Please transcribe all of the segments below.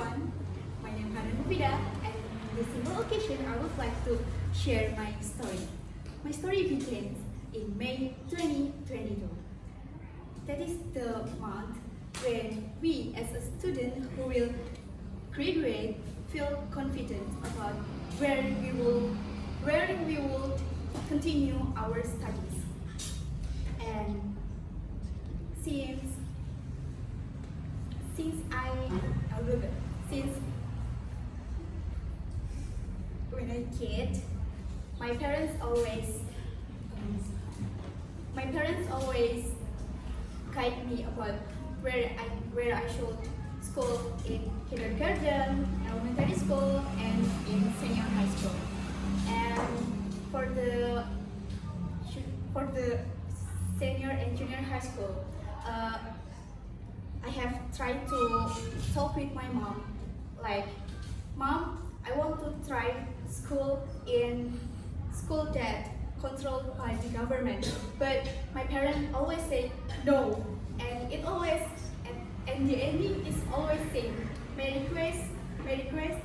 everyone, my name is Hanan Mufidah, and in this single occasion I would like to share my story. My story begins in May 2022. That is the month when we as a student who will graduate feel confident about where we will continue our studies. And since when I kid, my parents always guide me about where I should school in kindergarten, elementary school, and in senior high school. And for the senior and junior high school, I have tried to talk with my mom, like, Mom, I want to try school that controlled by the government, but my parents always say no, and and the ending is always same. My request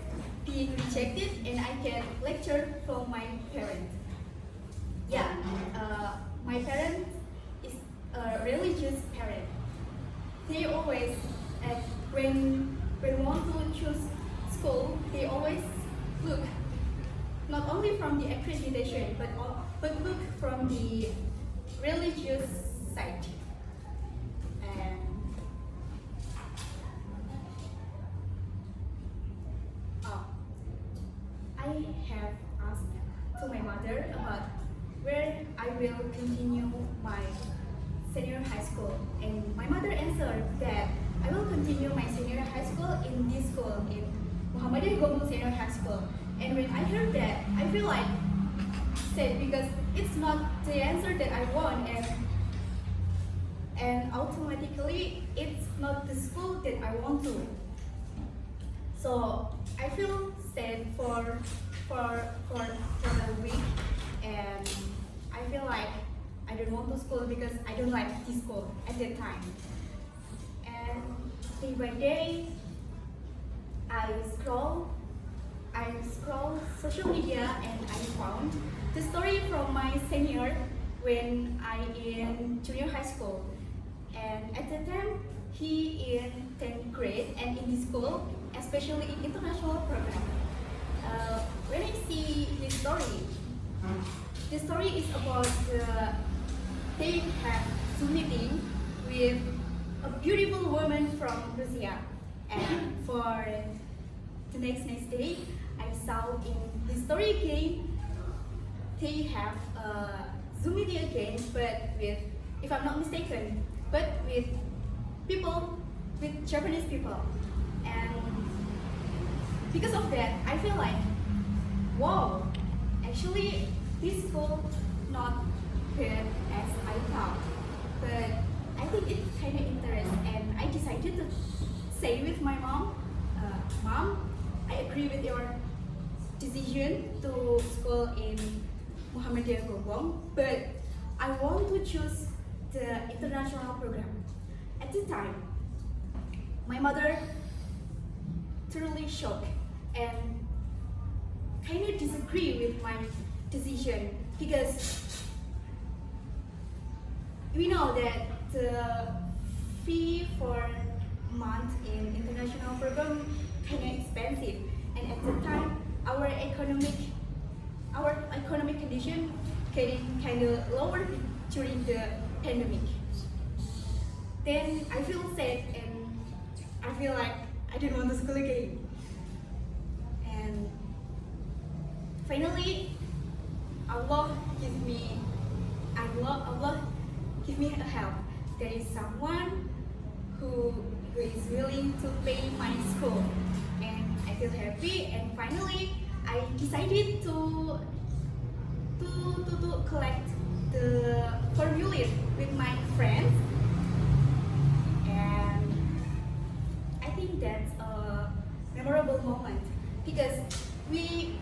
being rejected, and I get lecture from my parents. Yeah, my parent is a religious parent. They always, when want to choose school, they always look not only from the accreditation, but look from the religious side. And I have asked to my mother about where I will continue my senior high school, and my mother answered that I will continue my senior high school in this school, in Muhammadiyah Gombong Senior High School. And when I heard that, I feel like sad because it's not the answer that I want, and automatically it's not the school that I want to. So I feel sad for a week, and I feel like I don't want to school because I don't like this school at that time. And day by day, I scroll social media, and I found the story from my senior when I in junior high school. And at that time, he in 10th grade, and in this school, especially in international program. When I see his story, the story is about they have Zoom meeting with a beautiful woman from Russia, and for the next day, I saw in the story again, they have a Zoom meeting again, but with, if I'm not mistaken, but with people, with Japanese people. And because of that, I feel like, wow, actually this school not bad as I thought, but I think it's kind of interesting, and I decided to say with my mom, Mom, I agree with your decision to school in Muhammadiyah Gombong, but I want to choose the international program. At the time, my mother thoroughly shocked and kind of disagree with my decision, because we know that the fee for month in international program kind of expensive, and at the time our economic condition getting kind of lower during the pandemic. Then I feel sad, and I feel like I don't want to school again. And finally, Allah give me a help. There is someone who is willing to pay my school, and I feel happy. And finally, I decided to collect the formula with my friends, and I think that's a memorable moment because we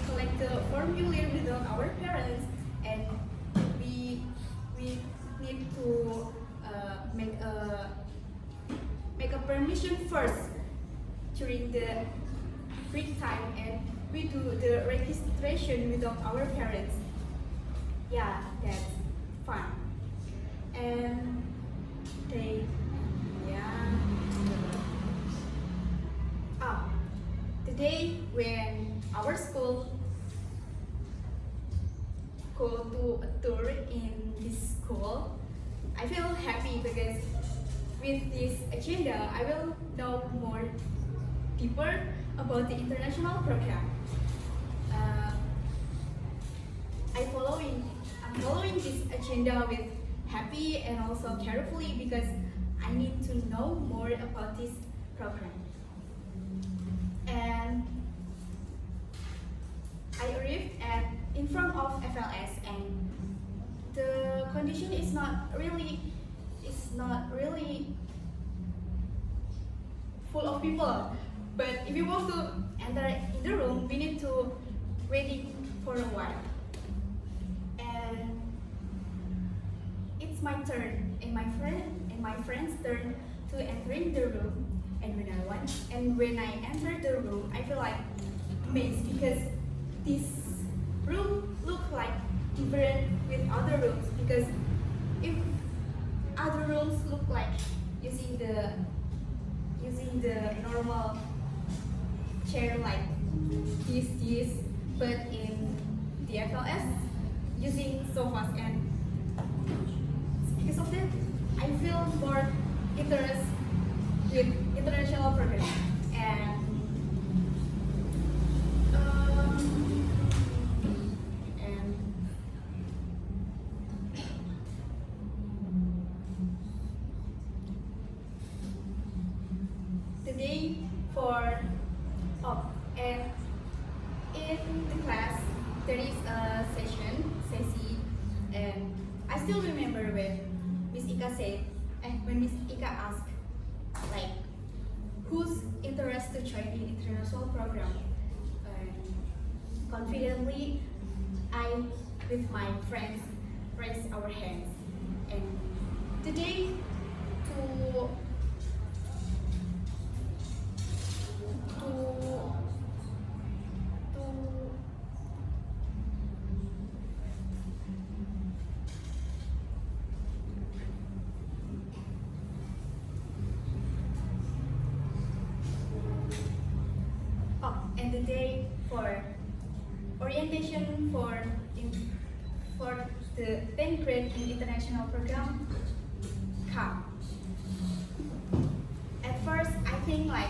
collect the formula with our parents, and we need to make a permission first during the break time, and we do the registration without our parents. Yeah, that's fun. And they, yeah. The day when our school go to a tour in this school, I feel happy because with this agenda, I will know more deeper about the international program. I'm following this agenda with happy and also carefully because I need to know more about this program. And I arrived in front of FLS, and the condition is not really full of people. But if you want to enter in the room, we need to waiting for a while. And it's my turn and my friend's turn to enter in the room. And when I enter the room, I feel like amazed because this room look like different with other rooms, because if other rooms look like using the normal chair like this, but in the FLS using sofas, and because of that I feel more interest with international program. And the day for and in the class there is a session, and I still remember when Miss Ika said, when Miss Ika asked, like, who's interested to join the international program? Confidently, I with my friends raised our hands, and today to and the day for orientation for the 10th grade in international program come. At first, I think like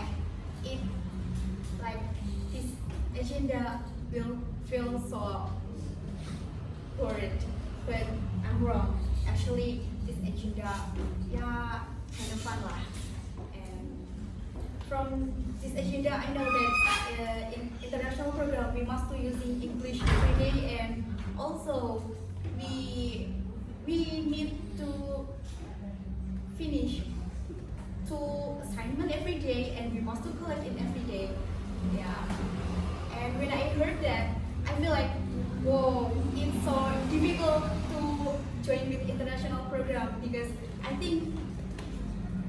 this agenda will feel so bored, but I'm wrong. Actually, this agenda, yeah, kind of fun lah. From this agenda, I know that in international program we must be using English every day, and also we need to finish 2 assignments every day, and we must to collect it every day. Yeah. And when I heard that, I feel like, whoa, it's so difficult to join with international program, because I think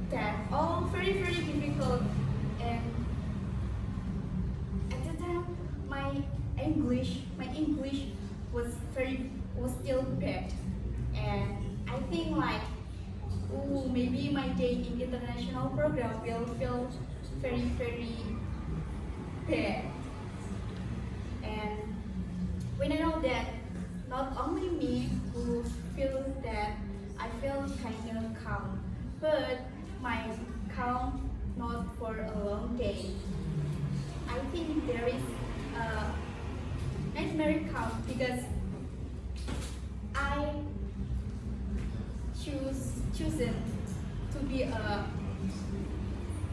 that all very difficult. And at the time, my English was still bad, and I think like, oh, maybe my day in international program will feel very bad. And when I know that not only me who feel that, I feel kind of calm, but my calm not for a long day. I think there is a nightmare calm because I chosen to be a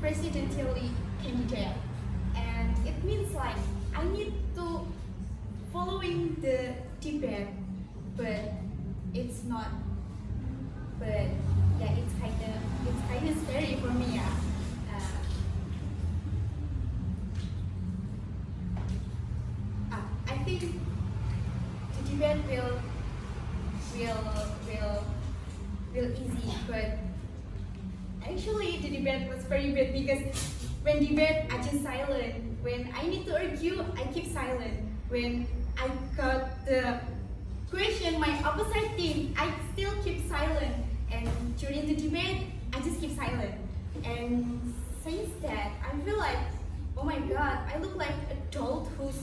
presidential candidate, and it means like I need to following the debate, but it's not. But yeah, it's kind of scary for me. Yeah. I think the debate will easy, but actually the debate was very bad because When debate, I just silent. When I need to argue, I keep silent. When I got the question my opposite team, I still keep silent. And during the debate, I just keep silent. And since that, I feel like, oh my god, I look like an adult who's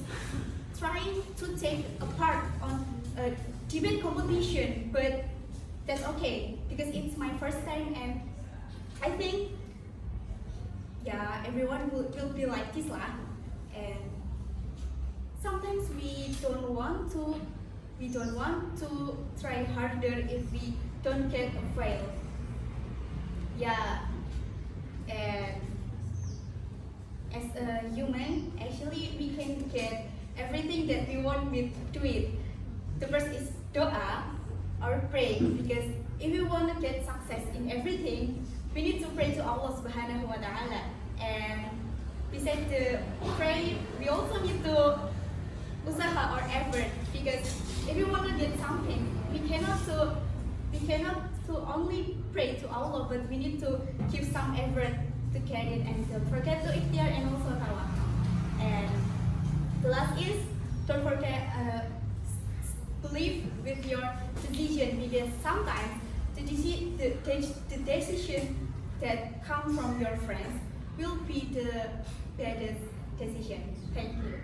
trying to take a part on a debate competition, but that's okay because it's my first time, and I think everyone will be like this lah. And sometimes we don't want to try harder if we don't get a fail. And as a human, actually we can get everything that we want with it. The first is doa or pray, because if we want to get success in everything, we need to pray to Allah Subhanahu wa Ta'ala. And besides the pray, we also need to usaha or effort, because if we want to get something, we cannot to only pray to Allah, but we need to give some effort to get it, and don't forget to ikhtiar and also tawakal. And the last is, don't forget believe with your decision, because sometimes the decision that come from your friends will be the baddest decision. Thank you.